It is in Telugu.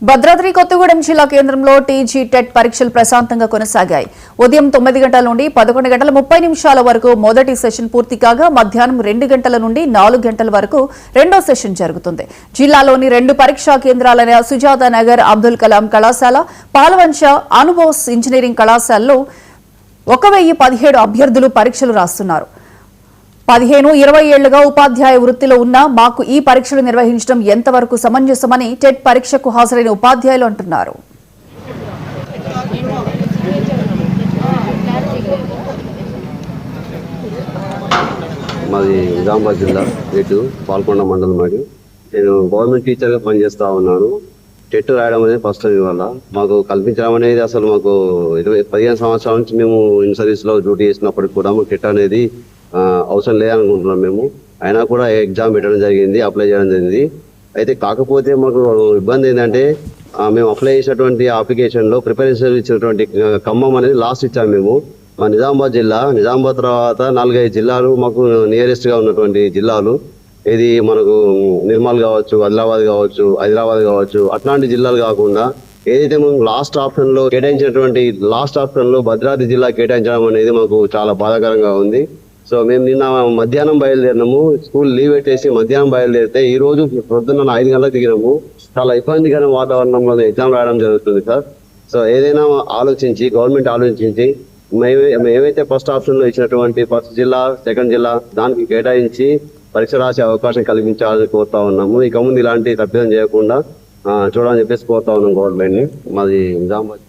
భద్రాద్రి కొత్తగూడెం జిల్లా కేంద్రంలో టీజీ టెట్ పరీక్షలు ప్రశాంతంగా కొనసాగాయి. ఉదయం 9 గంటల నుండి 11 గంటల 30 నిమిషాల వరకు మొదటి సెషన్ పూర్తి కాగా మధ్యాహ్నం 2 గంటల నుండి 4 గంటల వరకు రెండో సెషన్ జరుగుతుంది. జిల్లాలోని 2 పరీక్షా కేంద్రాలైన సుజాత నగర్ అబ్దుల్ కలాం కళాశాల, పాలవంచ అనుబోస్ ఇంజనీరింగ్ కళాశాలలో 1017 అభ్యర్థులు పరీక్షలు రాస్తున్నారు. 15-20 ఏళ్లుగా ఉపాధ్యాయ వృత్తిలో ఉన్న మాకు ఈ పరీక్షలు నిర్వహించడం ఎంతవరకు సమంజసమని టెట్ పరీక్షకు హాజరైన ఉపాధ్యాయులు అంటున్నారు. మాది నిజామాబాద్ జిల్లా ఏటు పాల్కొండ మండలం. మరి నేను గవర్నమెంట్ టీచర్గా పనిచేస్తా ఉన్నాను. టెట్ రాయడం అనేది ఫస్ట్ టైం వల్ల మాకు కల్పించడం అనేది అసలు మాకు 15 సంవత్సరాల నుంచి మేము ఇన్ సర్వీస్లో డ్యూటీ చేసినప్పటికి కూడా మాకు టెట్ అనేది అవసరం లేదనుకుంటున్నాం. మేము అయినా కూడా ఎగ్జామ్ పెట్టడం జరిగింది, అప్లై చేయడం జరిగింది. అయితే కాకపోతే మాకు ఇబ్బంది ఏంటంటే మేము అప్లై చేసినటువంటి అప్లికేషన్లో ప్రిపరేషన్ ఇచ్చినటువంటి ఖమ్మం అనేది లాస్ట్ ఇచ్చాము మేము. మా నిజామాబాద్ తర్వాత 4-5 జిల్లాలు మాకు నియరెస్ట్గా ఉన్నటువంటి జిల్లాలు. ఇది మనకు నిర్మల్ కావచ్చు, ఆదిలాబాద్ కావచ్చు, హైదరాబాద్ కావచ్చు, అట్లాంటి జిల్లాలు కాకుండా ఏదైతే మేము లాస్ట్ ఆప్షన్లో కేటాయించినటువంటి భద్రాద్రి జిల్లా కేటాయించడం అనేది మాకు చాలా బాధాకరంగా ఉంది. సో మేము నిన్న మధ్యాహ్నం బయలుదేరినాము, స్కూల్ లీవ్ పెట్టేసి మధ్యాహ్నం బయలుదేరితే ఈ రోజు పొద్దున్న 5 గంటలకు దిగినాము. చాలా ఇబ్బందికరమైన వాతావరణంలో ఎగ్జామ్ రాయడం జరుగుతుంది సార్. సో ఏదైనా గవర్నమెంట్ ఆలోచించి ఏవైతే ఫస్ట్ ఆప్షన్లో ఇచ్చినటువంటి ఫస్ట్ జిల్లా, సెకండ్ జిల్లా దానికి కేటాయించి పరీక్ష రాసే అవకాశం కల్పించాలని కోరుతా ఉన్నాము. ఇక ముందు ఇలాంటి తప్పిదం చేయకుండా చూడాలని చెప్పేసి కోరుతా ఉన్నాం గవర్నమెంట్ని. మాది నిజామాబాద్.